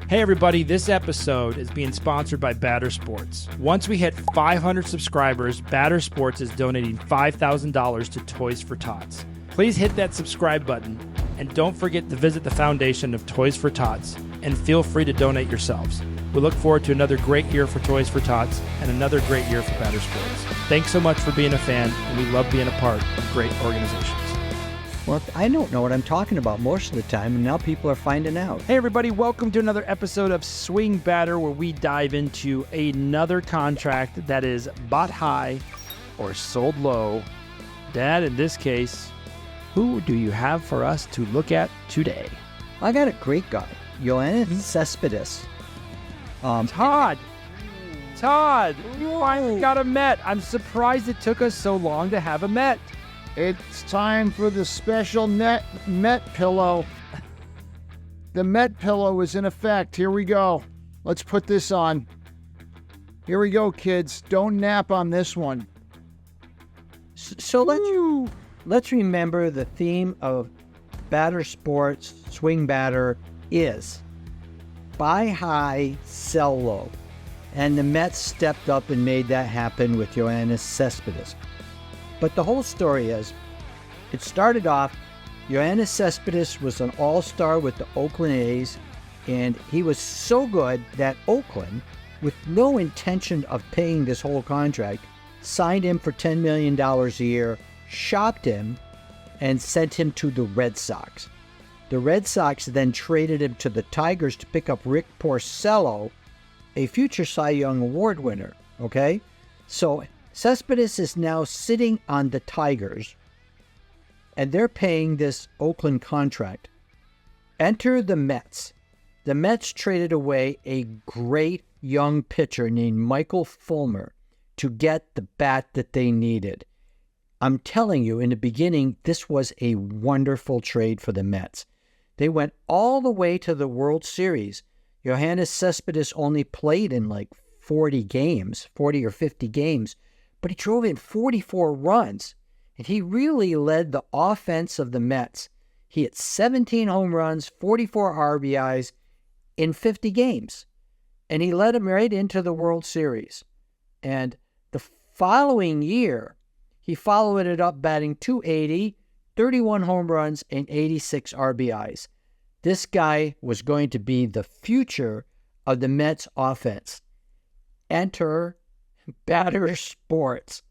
Hey everybody, this episode is being sponsored by BadderSports. Once we hit 500 subscribers, BadderSports is donating $5,000 to Toys for Tots. Please hit that subscribe button and don't forget to visit the foundation of Toys for Tots and feel free to donate yourselves. We look forward to another great year for Toys for Tots and another great year for BadderSports. Thanks so much for being a fan, and we love being a part of great organizations. Well, I don't know what I'm talking about most of the time, and now people are finding out. Hey everybody, welcome to another episode of Swing Batter, where we dive into another contract that is bought high or sold low. Dad, in this case, who do you have for us to look at today? I got a great guy, Yoenis Cespedes. Todd, you finally got a Met. I'm surprised it took us so long to have a Met. It's time for the special Met pillow. The Met pillow is in effect. Here we go. Let's put this on. Here we go, kids. Don't nap on this one. So let's remember the theme of BadderSports Swing Batter is buy high, sell low. And the Mets stepped up and made that happen with Yoenis Cespedes. But the whole story is, it started off, Yoenis Céspedes was an all-star with the Oakland A's, and he was so good that Oakland, with no intention of paying this whole contract, signed him for $10 million a year, shopped him, and sent him to the Red Sox. The Red Sox then traded him to the Tigers to pick up Rick Porcello, a future Cy Young Award winner, okay? So Cespedes is now sitting on the Tigers, and they're paying this Oakland contract. Enter the Mets. The Mets traded away a great young pitcher named Michael Fulmer to get the bat that they needed. I'm telling you, in the beginning, this was a wonderful trade for the Mets. They went all the way to the World Series. Yoenis Cespedes only played in like 40 or 50 games, but he drove in 44 runs, and he really led the offense of the Mets. He hit 17 home runs, 44 RBIs in 50 games, and he led them right into the World Series. And the following year, he followed it up batting .280, 31 home runs, and 86 RBIs. This guy was going to be the future of the Mets offense. Enter BadderSports.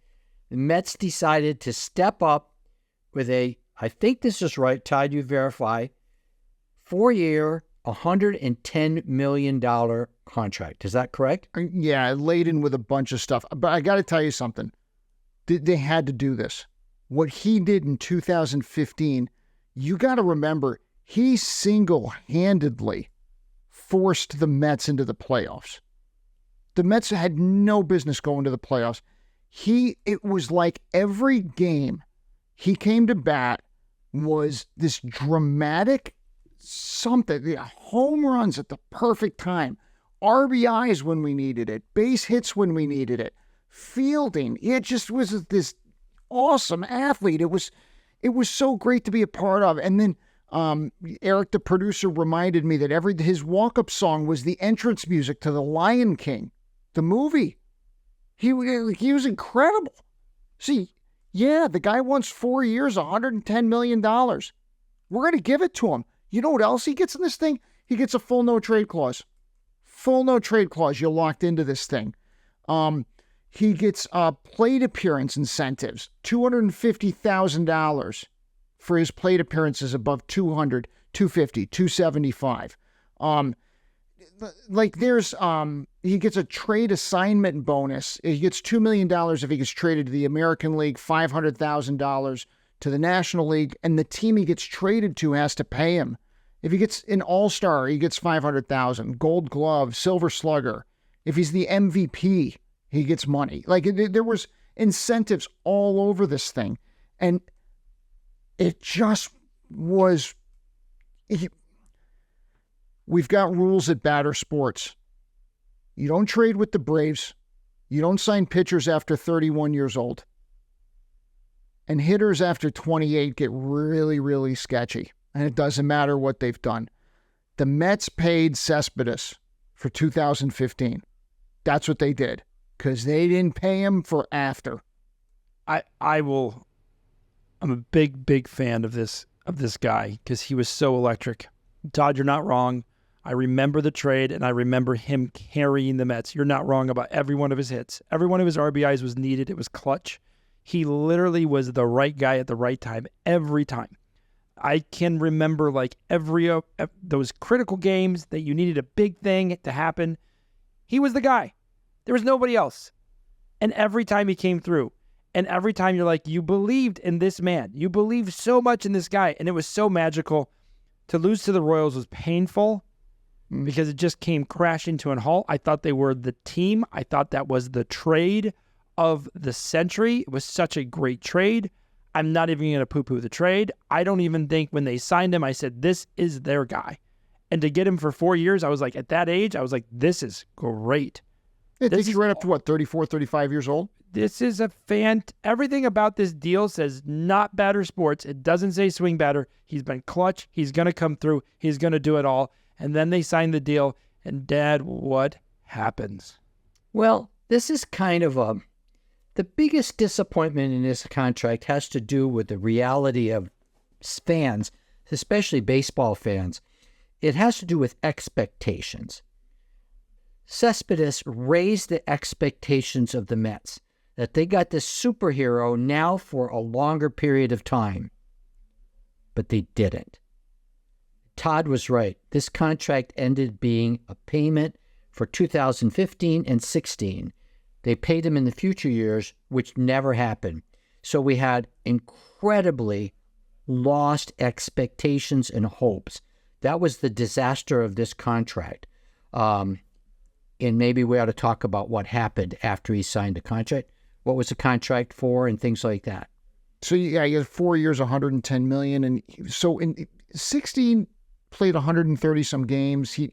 The Mets decided to step up with I think this is right, Todd, you verify, 4-year, $110 million contract. Is that correct? Yeah, laden with a bunch of stuff. But I got to tell you something. They had to do this. What he did in 2015, you got to remember, he single-handedly forced the Mets into the playoffs. The Mets had no business going to the playoffs. It was like every game he came to bat was this dramatic something. Home runs at the perfect time. RBIs when we needed it. Base hits when we needed it. Fielding. It just was this awesome athlete. It was so great to be a part of. And then Eric, the producer, reminded me that his walk-up song was the entrance music to The Lion King, the movie. He was incredible. See, yeah, the guy wants 4 years, $110 million. We're going to give it to him. You know what else he gets in this thing? He gets a full no-trade clause. Full no-trade clause. You're locked into this thing. He gets plate appearance incentives, $250,000 for his plate appearances above 200, 250, 275. He gets a trade assignment bonus. He gets $2 million if he gets traded to the American League, $500,000 to the National League, and the team he gets traded to has to pay him. If he gets an All-Star, he gets $500,000, Gold Glove, Silver Slugger. If he's the MVP, he gets money. There was incentives all over this thing, and it just was. We've got rules at BadderSports. You don't trade with the Braves. You don't sign pitchers after 31 years old. And hitters after 28 get really, really sketchy. And it doesn't matter what they've done. The Mets paid Cespedes for 2015. That's what they did, because they didn't pay him for after. I'm a big fan of this guy because he was so electric. Todd, you're not wrong. I remember the trade, and I remember him carrying the Mets. You're not wrong about every one of his hits. Every one of his RBIs was needed. It was clutch. He literally was the right guy at the right time every time. I can remember like every those critical games that you needed a big thing to happen. He was the guy. There was nobody else. And every time he came through, and every time you're like, you believed in this man. You believed so much in this guy, and it was so magical. To lose to the Royals was painful because it just came crashing to a halt. I thought they were the team. I thought that was the trade of the century. It was such a great trade. I'm not even going to poo-poo the trade. I don't even think when they signed him, I said, this is their guy. And to get him for 4 years, I was like, at that age, I was like, this is great. It takes you right up to what, 34, 35 years old? This is everything about this deal says not BadderSports. It doesn't say swing batter. He's been clutch. He's going to come through. He's going to do it all. And then they signed the deal. And Dad, what happens? Well, this is kind of the biggest disappointment in this contract has to do with the reality of fans, especially baseball fans. It has to do with expectations. Cespedes raised the expectations of the Mets, that they got this superhero now for a longer period of time. But they didn't. Todd was right. This contract ended being a payment for 2015 and 16. They paid him in the future years, which never happened. So we had incredibly lost expectations and hopes. That was the disaster of this contract. And maybe we ought to talk about what happened after he signed the contract. What was the contract for and things like that. So, yeah, he had 4 years, $110 million. And so in 16, played 130 some games. He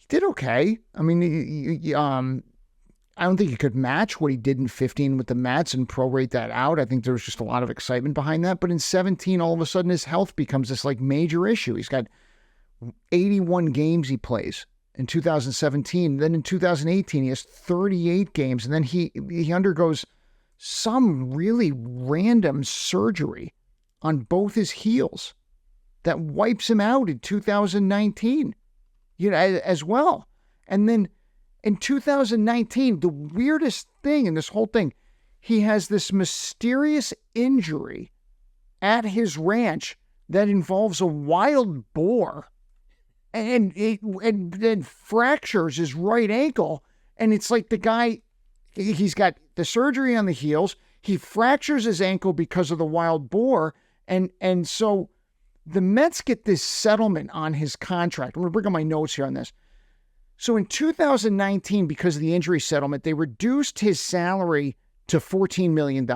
did okay. I mean, I don't think he could match what he did in 15 with the Mets and prorate that out. I think there was just a lot of excitement behind that. But in 17, all of a sudden, his health becomes this like major issue. He's got 81 games he plays in 2017. Then in 2018, he has 38 games. And then he undergoes some really random surgery on both his heels that wipes him out in 2019, as well. And then in 2019, the weirdest thing in this whole thing, he has this mysterious injury at his ranch that involves a wild boar and then fractures his right ankle. And it's like the guy, he's got the surgery on the heels. He fractures his ankle because of the wild boar. And so the Mets get this settlement on his contract. I'm going to bring up my notes here on this. So in 2019, because of the injury settlement, they reduced his salary to $14 million.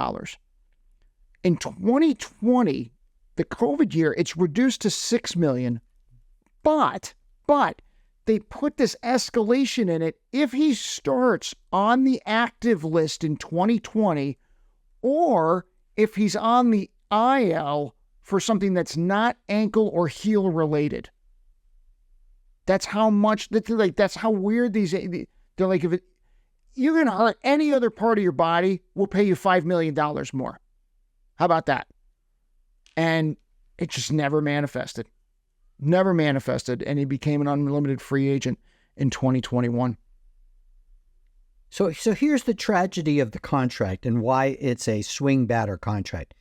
In 2020, the COVID year, it's reduced to $6 million. But they put this escalation in it if he starts on the active list in 2020 or if he's on the IL for something that's not ankle or heel related. That's how much, that's how weird they're like, if you're going to hurt any other part of your body, we'll pay you $5 million more. How about that? And it just never manifested. And he became an unlimited free agent in 2021. So here's the tragedy of the contract and why it's a swing batter contract.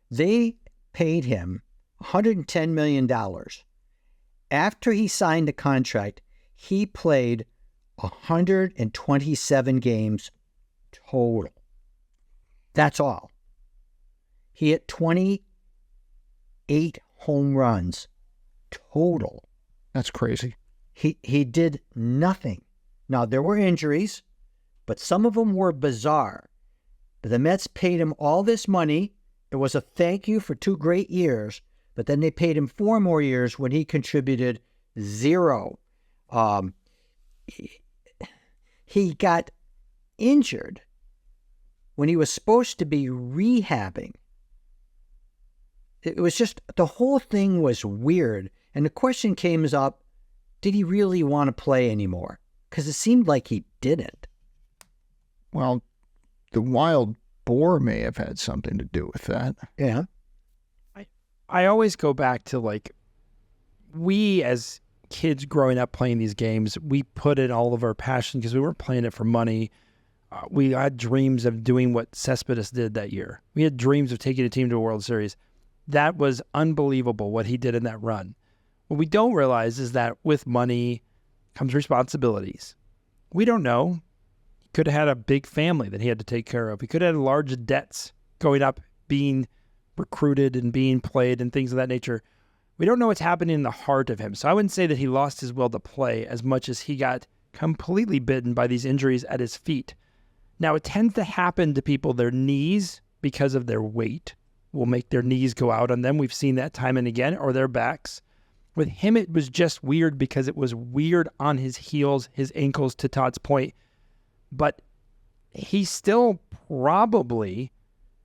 They paid him $110 million. After he signed the contract, he played 127 games total. That's all. He hit 28 home runs total. That's crazy. He did nothing. Now, there were injuries, but some of them were bizarre. The Mets paid him all this money. It was a thank you for 2 great years, but then they paid him 4 more years when he contributed $0. He got injured when he was supposed to be rehabbing. It was just, the whole thing was weird. And the question came up, did he really want to play anymore? Because it seemed like he didn't. Well, the wild boar may have had something to do with that. Yeah. I always go back to, like, we as kids growing up playing these games, we put in all of our passion because we weren't playing it for money. We had dreams of doing what Cespedes did that year. We had dreams of taking a team to a World Series. That was unbelievable what he did in that run. What we don't realize is that with money comes responsibilities. We don't know. He could have had a big family that he had to take care of. He could have had large debts going up, being recruited and being played and things of that nature. We don't know what's happening in the heart of him. So I wouldn't say that he lost his will to play as much as he got completely bitten by these injuries at his feet. Now, it tends to happen to people, their knees, because of their weight, will make their knees go out on them. We've seen that time and again, or their backs. With him, it was just weird because it was weird on his heels, his ankles, to Todd's point. But he still probably,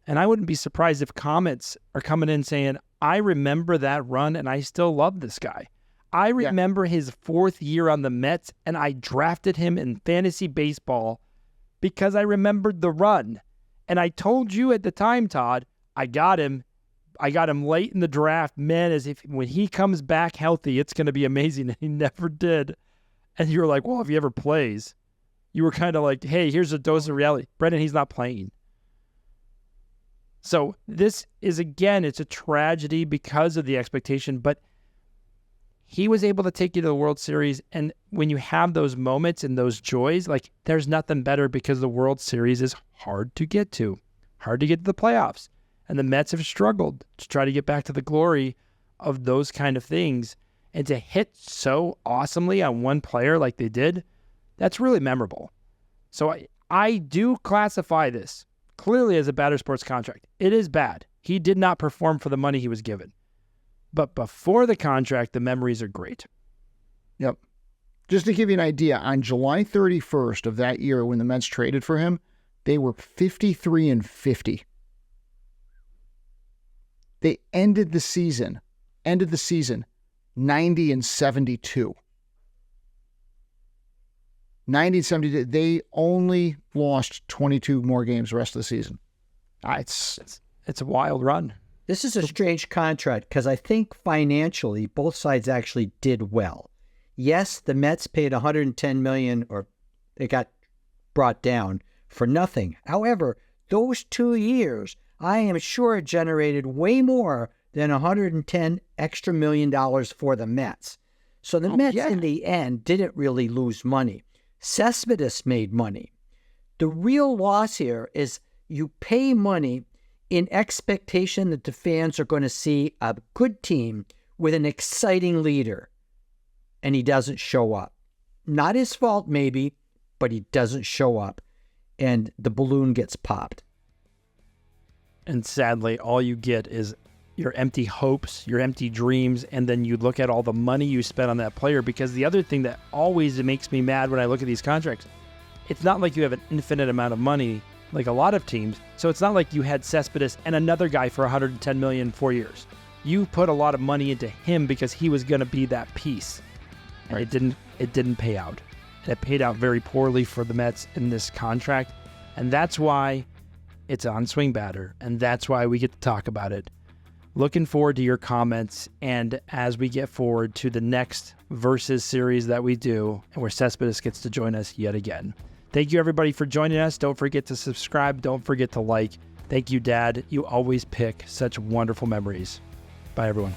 and I wouldn't be surprised if comments are coming in saying, I remember that run and I still love this guy. I remember his 4th year on the Mets and I drafted him in fantasy baseball because I remembered the run. And I told you at the time, Todd, I got him late in the draft. Man, as if when he comes back healthy, it's going to be amazing. And he never did. And you were like, well, if he ever plays, you were kind of like, hey, here's a dose of reality. Brendan, he's not playing. So this is, again, it's a tragedy because of the expectation, but he was able to take you to the World Series. And when you have those moments and those joys, like, there's nothing better because the World Series is hard to get to the playoffs. And the Mets have struggled to try to get back to the glory of those kind of things. And to hit so awesomely on one player like they did, that's really memorable. So I do classify this clearly as a BadderSports contract. It is bad. He did not perform for the money he was given. But before the contract, the memories are great. Yep. Just to give you an idea, on July 31st of that year when the Mets traded for him, they were 53-50. They ended the season 90-72. 90-72. They only lost 22 more games the rest of the season. It's a wild run. This is a strange contract because I think financially both sides actually did well. Yes, the Mets paid $110 million, or it got brought down for nothing. However, those 2 years, I am sure, generated way more than $110 extra million for the Mets. So the Mets in the end didn't really lose money. Cespedes made money. The real loss here is you pay money in expectation that the fans are going to see a good team with an exciting leader, and he doesn't show up. Not his fault, maybe, but he doesn't show up, and the balloon gets popped. And sadly, all you get is your empty hopes, your empty dreams, and then you look at all the money you spent on that player. Because the other thing that always makes me mad when I look at these contracts, it's not like you have an infinite amount of money like a lot of teams. So it's not like you had Cespedes and another guy for $110 million 4 years. You put a lot of money into him because he was going to be that piece. And it didn't pay out. And it paid out very poorly for the Mets in this contract. And that's why it's on Swing Batter. And that's why we get to talk about it. Looking forward to your comments, and as we get forward to the next Versus series that we do, and where Cespedes gets to join us yet again. Thank you, everybody, for joining us. Don't forget to subscribe. Don't forget to like. Thank you, Dad. You always pick such wonderful memories. Bye, everyone.